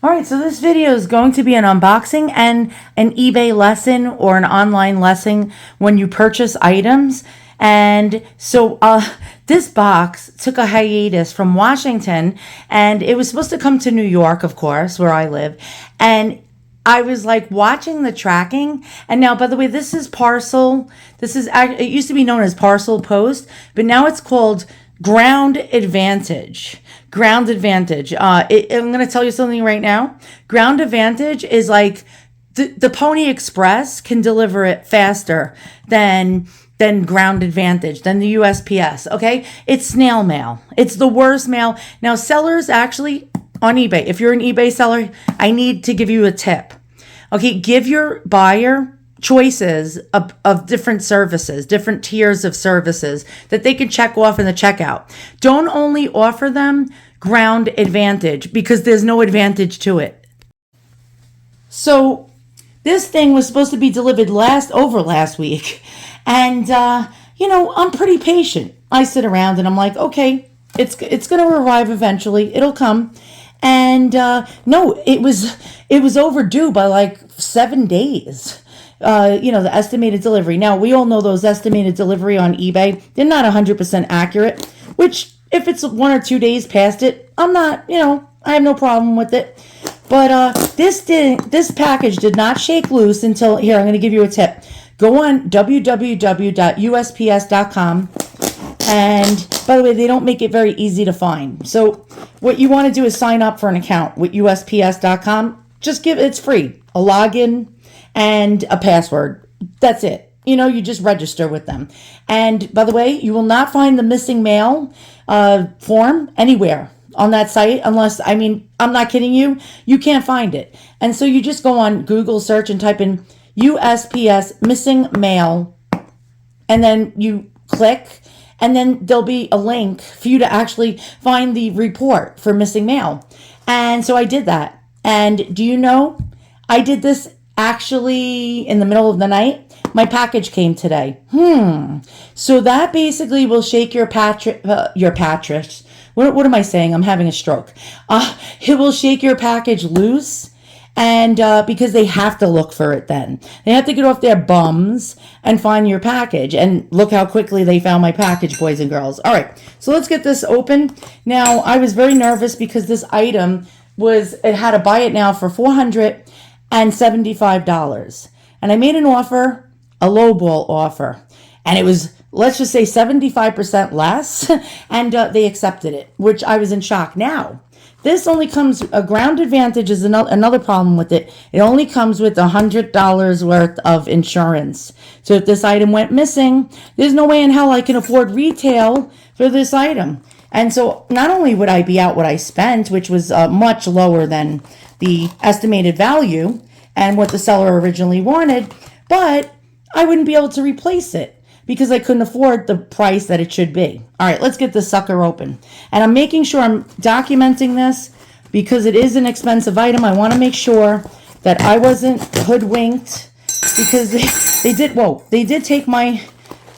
All right, so this video is going to be an unboxing and an eBay lesson or an online lesson when you purchase items. And so this box took a hiatus from Washington, and it was supposed to come to New York, of course, where I live. And I was like watching the tracking. And now, by the way, this is parcel. It used to be known as Parcel Post, but now it's called Ground Advantage. Ground Advantage. I'm going to tell you something right now. Ground Advantage is like the Pony Express can deliver it faster than Ground Advantage, than the USPS. Okay, it's snail mail. It's the worst mail. Now, sellers actually on eBay. If you're an eBay seller, I need to give you a tip. Okay, give your buyer choices of different services, different tiers of services that they can check off in the checkout. Don't only offer them Ground Advantage because there's no advantage to it. So this thing was supposed to be delivered last week. And, I'm pretty patient. I sit around and I'm like, okay, it's going to arrive eventually. It'll come. And no, it was overdue by like 7 days. The estimated delivery. Now, we all know those estimated delivery on eBay, they're not 100% accurate, which if it's 1 or 2 days past it, I'm not, I have no problem with it. But this package did not shake loose until, here, I'm going to give you a tip. Go on www.usps.com. And by the way, they don't make it very easy to find. So what you want to do is sign up for an account with usps.com. It's free, a login and a password. That's it. You just register with them. And by the way, you will not find the missing mail form anywhere on that site unless, I'm not kidding you, you can't find it. And so you just go on Google search and type in USPS missing mail, and then you click, and then there'll be a link for you to actually find the report for missing mail. And so I did that. And do you know, I did this actually in the middle of the night. My package came today. So that basically will shake your patrice. What am I saying? I'm having a stroke. It will shake your package loose. And because they have to look for it then. They have to get off their bums and find your package. And look how quickly they found my package, boys and girls. All right, so let's get this open. Now, I was very nervous because this item it had to buy it now for $475. And I made an offer, a lowball offer. And it was, let's just say 75% less. And they accepted it, which I was in shock. Now, this only comes, a Ground Advantage is another problem with it. It only comes with $100 worth of insurance. So if this item went missing, there's no way in hell I can afford retail for this item. And so not only would I be out what I spent, which was much lower than the estimated value and what the seller originally wanted, but I wouldn't be able to replace it because I couldn't afford the price that it should be. All right, let's get this sucker open. And I'm making sure I'm documenting this because it is an expensive item. I want to make sure that I wasn't hoodwinked because they did take my,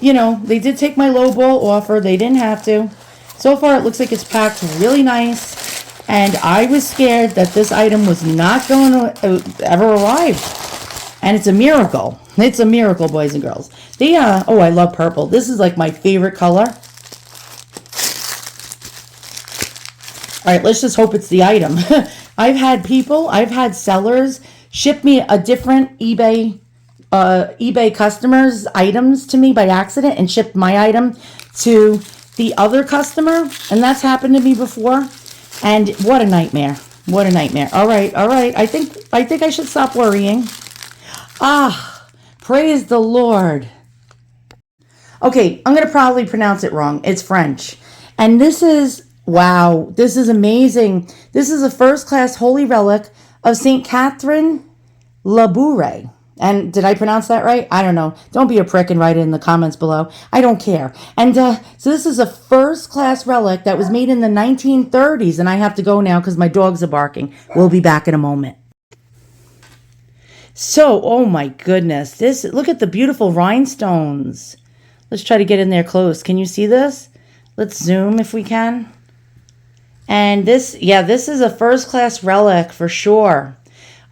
they did take my lowball offer. They didn't have to. So far, it looks like it's packed really nice. And I was scared that this item was not going to ever arrive. And it's a miracle. It's a miracle, boys and girls. I love purple. This is like my favorite color. All right, let's just hope it's the item. I've had sellers ship me a different eBay customers' items to me by accident and ship my item to the other customer. And that's happened to me before. And what a nightmare. What a nightmare. All right. I think I should stop worrying. Praise the Lord. Okay, I'm going to probably pronounce it wrong. It's French. And this is, wow, this is amazing. This is a first-class holy relic of Saint Catharine Leboure. And did I pronounce that right? I don't know. Don't be a prick and write it in the comments below. I don't care. And so this is a first-class relic that was made in the 1930s. And I have to go now because my dogs are barking. We'll be back in a moment. So, oh my goodness. Look at the beautiful rhinestones. Let's try to get in there close. Can you see this? Let's zoom if we can. And this is a first-class relic for sure.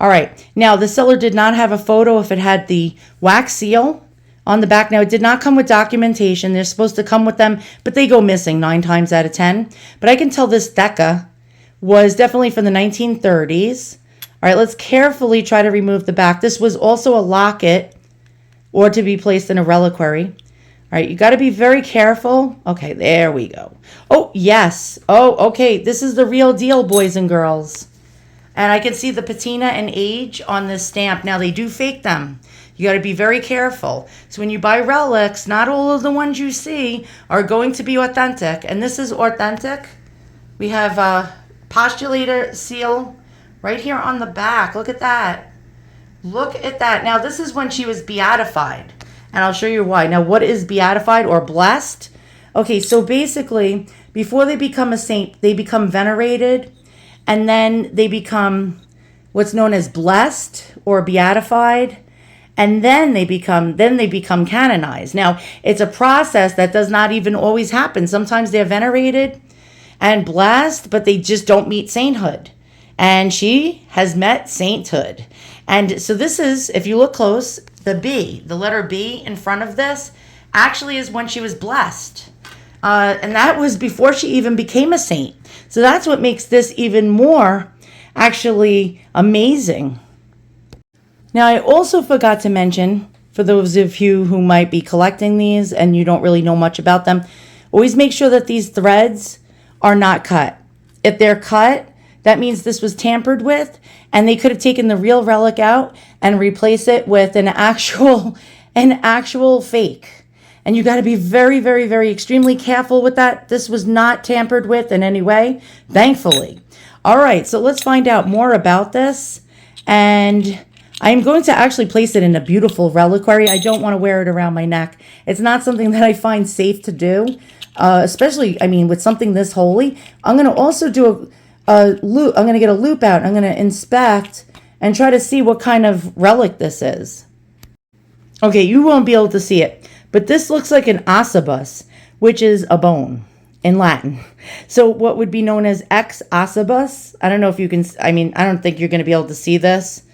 All right. Now, the seller did not have a photo if it had the wax seal on the back. Now, it did not come with documentation. They're supposed to come with them, but they go missing 9 times out of 10. But I can tell this deca was definitely from the 1930s. All right, let's carefully try to remove the back. This was also a locket or to be placed in a reliquary. All right, you got to be very careful. Okay, there we go. Oh, yes. Oh, okay. This is the real deal, boys and girls. And I can see the patina and age on this stamp. Now, they do fake them. You got to be very careful. So when you buy relics, not all of the ones you see are going to be authentic. And this is authentic. We have a postulator seal right here on the back. Look at that. Look at that. Now, this is when she was beatified. And I'll show you why. Now, what is beatified or blessed? Okay, so basically, before they become a saint, they become venerated. And then they become what's known as blessed or beatified. And then they become canonized. Now, it's a process that does not even always happen. Sometimes they're venerated and blessed, but they just don't meet sainthood. And she has met sainthood. And so this is, if you look close, the B, the letter B in front of this, actually is when she was blessed. And that was before she even became a saint. So that's what makes this even more actually amazing. Now, I also forgot to mention, for those of you who might be collecting these and you don't really know much about them, always make sure that these threads are not cut. If they're cut, that means this was tampered with, and they could have taken the real relic out and replaced it with an actual fake. And you got to be very, very, very extremely careful with that. This was not tampered with in any way, thankfully. All right, so let's find out more about this. And I'm going to actually place it in a beautiful reliquary. I don't want to wear it around my neck. It's not something that I find safe to do, especially, with something this holy. I'm going to also do a loop. I'm going to get a loop out. I'm going to inspect and try to see what kind of relic this is. Okay, you won't be able to see it. But this looks like an ossibus, which is a bone in Latin. So what would be known as ex ossibus. I don't know if you can, I don't think you're going to be able to see this.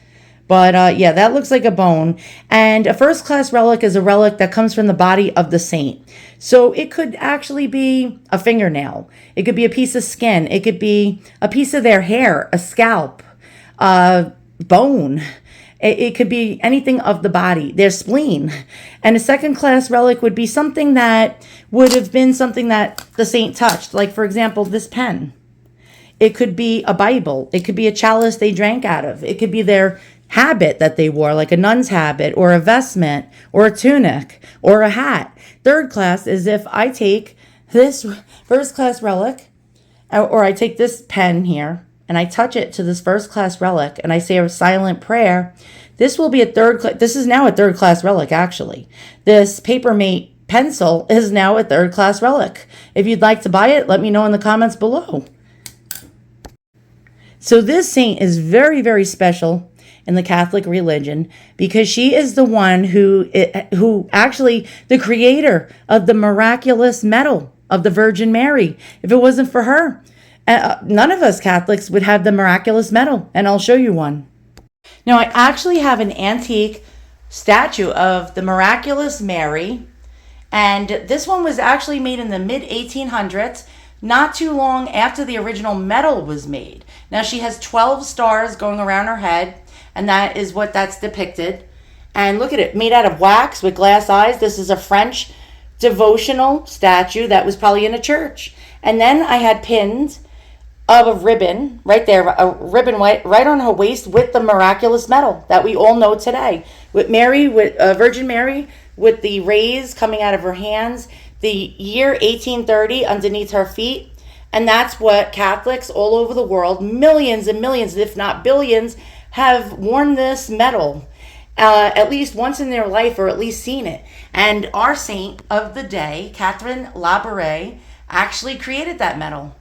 But yeah, that looks like a bone. And a first-class relic is a relic that comes from the body of the saint. So it could actually be a fingernail. It could be a piece of skin. It could be a piece of their hair, a scalp, a bone. It could be anything of the body, their spleen. And a second-class relic would be something that would have been something that the saint touched. Like, for example, this pen. It could be a Bible. It could be a chalice they drank out of. It could be their habit that they wore, like a nun's habit, or a vestment, or a tunic, or a hat. Third class is if I take this first-class relic, or I take this pen here, and I touch it to this first-class relic, and I say a silent prayer, this will be a this is now a third-class relic, actually. This Papermate pencil is now a third-class relic. If you'd like to buy it, let me know in the comments below. So this saint is very, very special in the Catholic religion because she is the one who actually the creator of the miraculous medal of the Virgin Mary. If it wasn't for her, none of us Catholics would have the miraculous medal, and I'll show you one. Now, I actually have an antique statue of the miraculous Mary, and this one was actually made in the mid-1800s, not too long after the original medal was made. Now, she has 12 stars going around her head, and that is what that's depicted. And look at it, made out of wax with glass eyes. This is a French devotional statue that was probably in a church. And then I had pins of a ribbon right there, a ribbon right on her waist with the miraculous medal that we all know today. With Mary, with Virgin Mary, with the rays coming out of her hands, the year 1830 underneath her feet. And that's what Catholics all over the world, millions and millions, if not billions, have worn this medal at least once in their life, or at least seen it. And our saint of the day, Catharine Leboure, actually created that medal.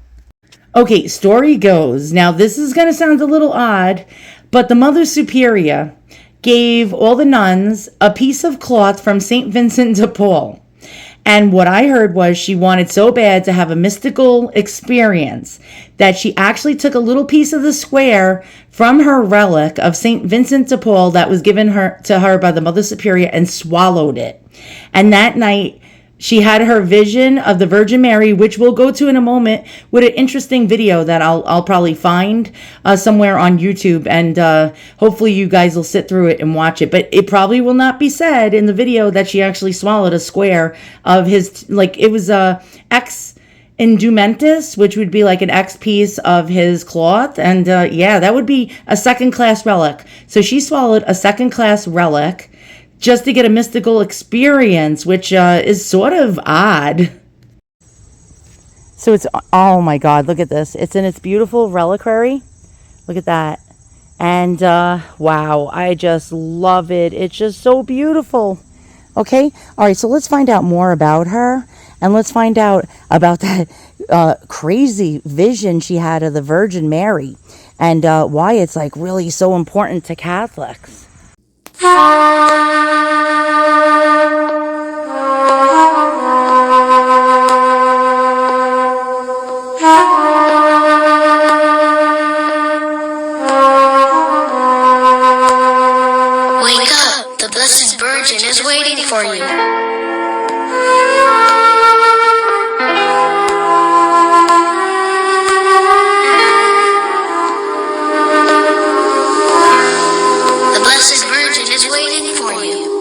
Okay, story goes. Now, this is going to sound a little odd, but the Mother Superior gave all the nuns a piece of cloth from St. Vincent de Paul. And what I heard was she wanted so bad to have a mystical experience that she actually took a little piece of the square from her relic of St. Vincent de Paul that was given to her by the Mother Superior and swallowed it. And that night, she had her vision of the Virgin Mary, which we'll go to in a moment, with an interesting video that I'll probably find somewhere on YouTube, and hopefully you guys will sit through it and watch it. But it probably will not be said in the video that she actually swallowed a square of his, like it was a ex indumentus, which would be like an X piece of his cloth, and yeah, that would be a second-class relic. So she swallowed a second-class relic just to get a mystical experience, which is sort of odd. So it's, oh my God, look at this. It's in its beautiful reliquary. Look at that. And wow, I just love it. It's just so beautiful. Okay, all right, so let's find out more about her. And let's find out about that crazy vision she had of the Virgin Mary. And why it's like really so important to Catholics. Wake up, the Blessed Virgin is waiting for you. The Blessed Virgin is waiting for you.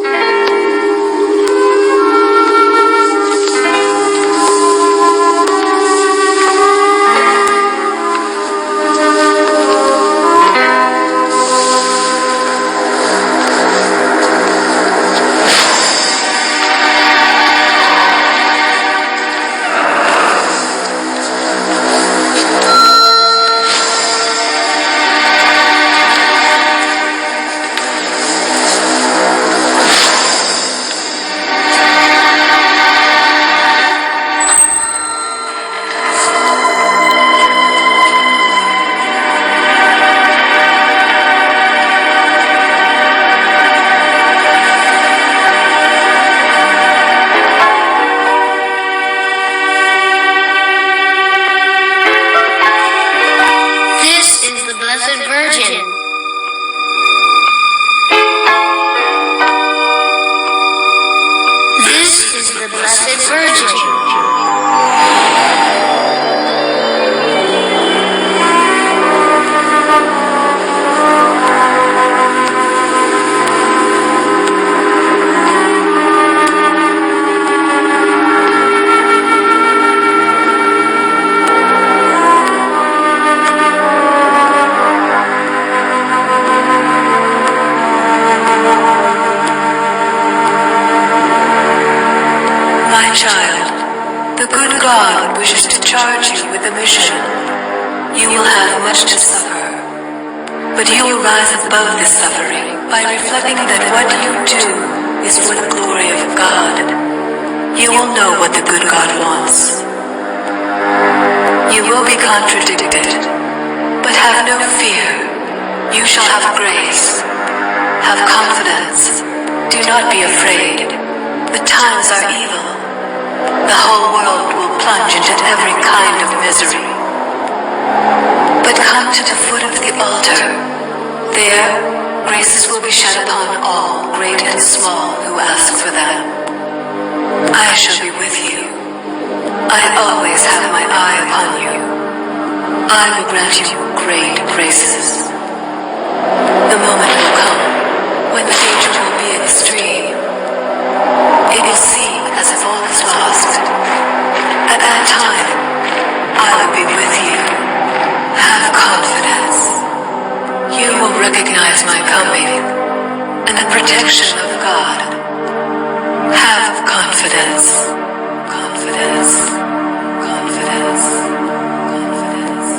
God wishes to charge you with a mission. You will have much to suffer, but you will rise above this suffering by reflecting that what you do is for the glory of God. You will know what the good God wants. You will be contradicted, but have no fear. You shall have grace. Have confidence. Do not be afraid. The times are evil. The whole world will plunge into every kind of misery. But come to the foot of the altar. There, graces will be shed upon all, great and small, who ask for them. I shall be with you. I always have my eye upon you. I will grant you great graces. The moment will come when the danger will be extreme. It will seem as if all is lost. At that time, I will be with you. Have confidence. You will recognize my coming and the protection of God. Have confidence. Confidence. Confidence. Confidence.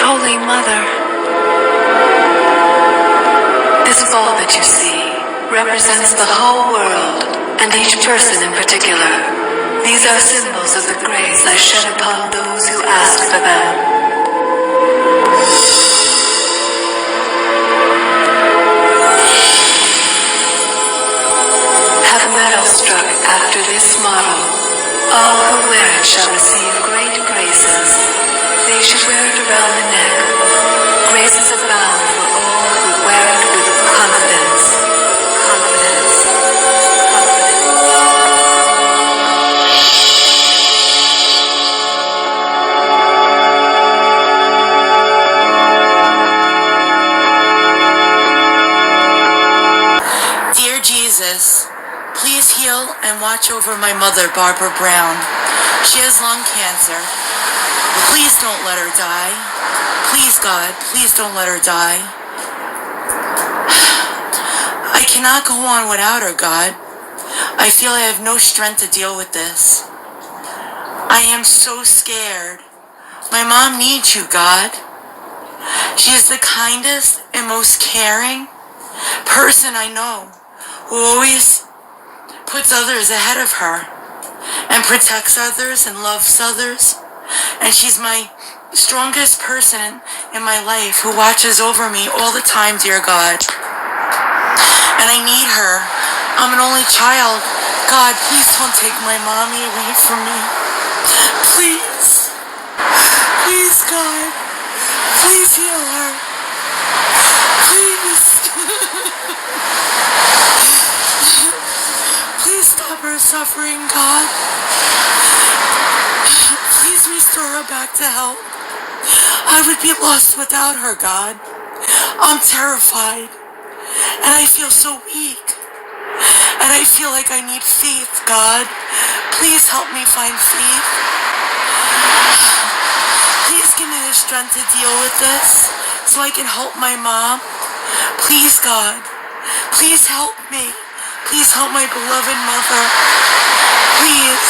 Holy Mother, this ball that you see represents the whole world and each person in particular. These are symbols of the grace I shed upon those who ask for them. Have medals struck after this model. All who wear it shall receive great graces. They should wear it around the neck. Graces abound for all who wear it with confidence. Confidence. Dear Jesus, please heal and watch over my mother, Barbara Brown. She has lung cancer. Please don't let her die. Please, God, please don't let her die. I cannot go on without her, God. I feel I have no strength to deal with this. I am so scared. My mom needs you, God. She is the kindest and most caring person I know, who always puts others ahead of her and protects others and loves others. And she's my strongest person in my life who watches over me all the time, dear God. And I need her. I'm an only child. God, please don't take my mommy away from me. Please. Please, God. Please heal her. Please. Please stop her suffering, God. Please restore her back to health. I would be lost without her, God. I'm terrified. And I feel so weak. And I feel like I need faith, God. Please help me find faith. Please give me the strength to deal with this so I can help my mom. Please, God. Please help me. Please help my beloved mother. Please.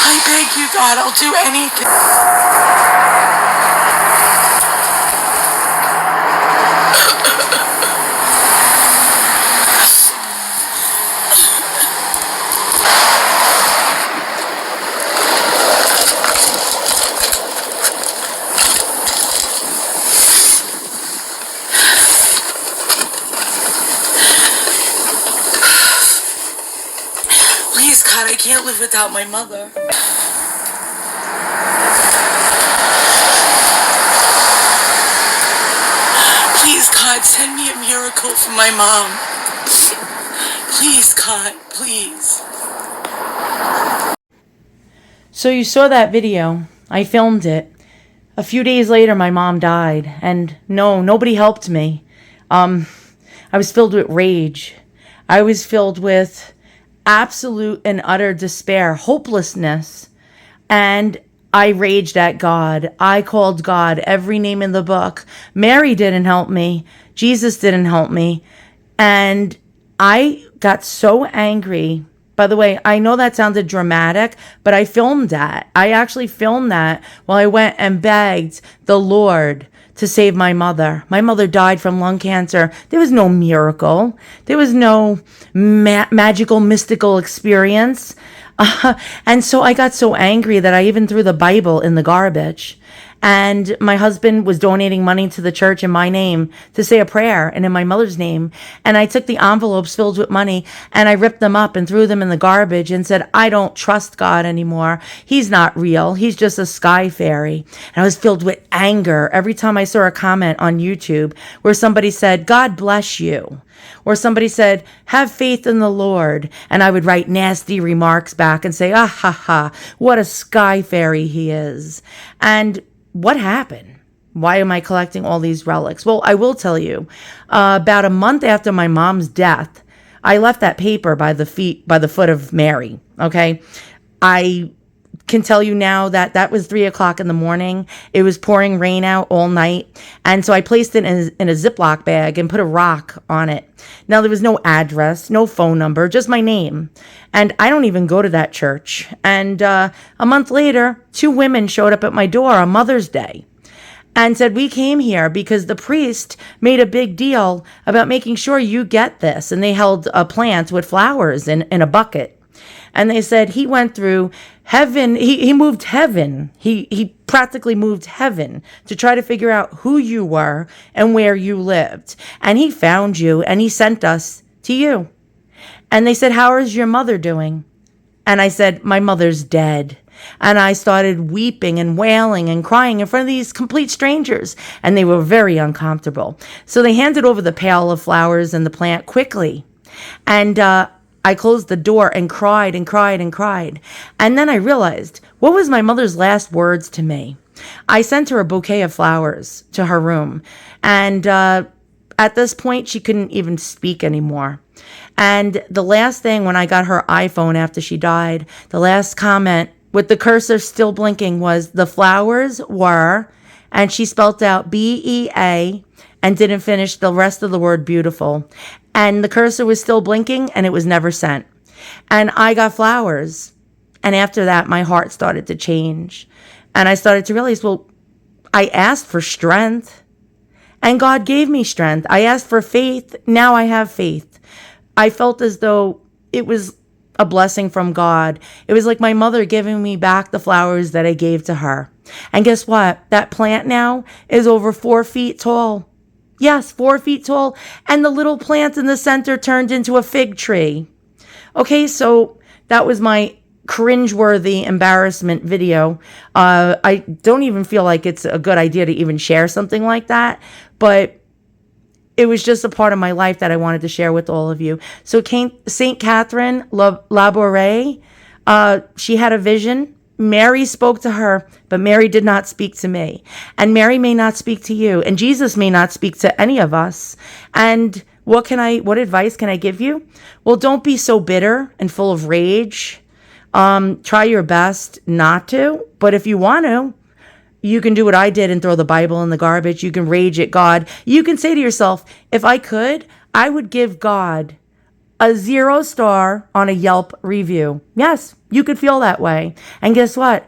I beg you, God, I'll do anything. Please, God, I can't live without my mother. Please, God, send me a miracle for my mom. Please, God, please. So you saw that video. I filmed it. A few days later, my mom died. And no, nobody helped me. I was filled with rage. I was filled with absolute and utter despair, hopelessness. And I raged at God. I called God every name in the book. Mary didn't help me. Jesus didn't help me. And I got so angry. By the way, I know that sounded dramatic, but I filmed that. I actually filmed that while I went and begged the Lord to save my mother. My mother died from lung cancer. There was no miracle. There was no magical, mystical experience. And so I got so angry that I even threw the Bible in the garbage. And my husband was donating money to the church in my name to say a prayer and in my mother's name. And I took the envelopes filled with money and I ripped them up and threw them in the garbage and said, I don't trust God anymore. He's not real. He's just a sky fairy. And I was filled with anger every time I saw a comment on YouTube where somebody said, God bless you. Or somebody said, have faith in the Lord. And I would write nasty remarks back and say, ah, ha, ha, what a sky fairy he is. And what happened? Why am I collecting all these relics? Well, I will tell you, about a month after my mom's death, I left that paper by the foot of Mary. Okay. I can tell you now that was 3:00 in the morning. It was pouring rain out all night. And so I placed it in a Ziploc bag and put a rock on it. Now there was no address, no phone number, just my name. And I don't even go to that church. And a month later, 2 women showed up at my door on Mother's Day. and said, we came here because the priest made a big deal about making sure you get this. And they held a plant with flowers in a bucket. And they said he went through heaven. He moved heaven. He practically moved heaven to try to figure out who you were and where you lived. And he found you and he sent us to you. And they said, how is your mother doing? And I said, my mother's dead. And I started weeping and wailing and crying in front of these complete strangers. And they were very uncomfortable. So they handed over the pail of flowers and the plant quickly. And I closed the door and cried and cried and cried. And then I realized, what was my mother's last words to me? I sent her a bouquet of flowers to her room. And at this point, she couldn't even speak anymore. And the last thing, when I got her iPhone after she died, the last comment with the cursor still blinking was, the flowers were, and she spelt out BEA and didn't finish the rest of the word beautiful. And the cursor was still blinking and it was never sent. And I got flowers. And after that, my heart started to change. And I started to realize, well, I asked for strength and God gave me strength. I asked for faith. Now I have faith. I felt as though it was a blessing from God. It was like my mother giving me back the flowers that I gave to her. And guess what? That plant now is over 4 feet tall. Yes, 4 feet tall. And the little plant in the center turned into a fig tree. Okay, so that was my cringeworthy embarrassment video. I don't even feel like it's a good idea to even share something like that. But it was just a part of my life that I wanted to share with all of you. So Saint Catharine Leboure, she had a vision. Mary spoke to her, but Mary did not speak to me. And Mary may not speak to you. And Jesus may not speak to any of us. And what advice can I give you? Well, don't be so bitter and full of rage. Try your best not to. But if you want to, you can do what I did and throw the Bible in the garbage. You can rage at God. You can say to yourself, if I could, I would give God a 0 star on a Yelp review. Yes, you could feel that way. And guess what?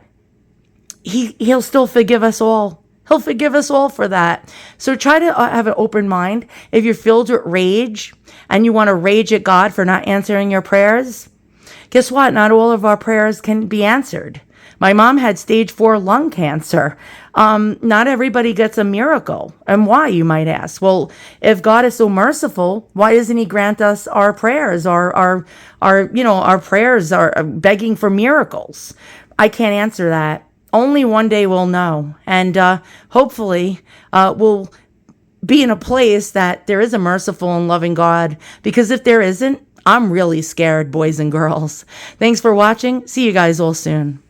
He'll still forgive us all. He'll forgive us all for that. So try to have an open mind. If you're filled with rage and you want to rage at God for not answering your prayers, guess what? Not all of our prayers can be answered. My mom had stage 4 lung cancer. Not everybody gets a miracle. And why, you might ask? Well, if God is so merciful, why doesn't he grant us our prayers? Our prayers are begging for miracles. I can't answer that. Only one day we'll know. And hopefully we'll be in a place that there is a merciful and loving God. Because if there isn't, I'm really scared, boys and girls. Thanks for watching. See you guys all soon.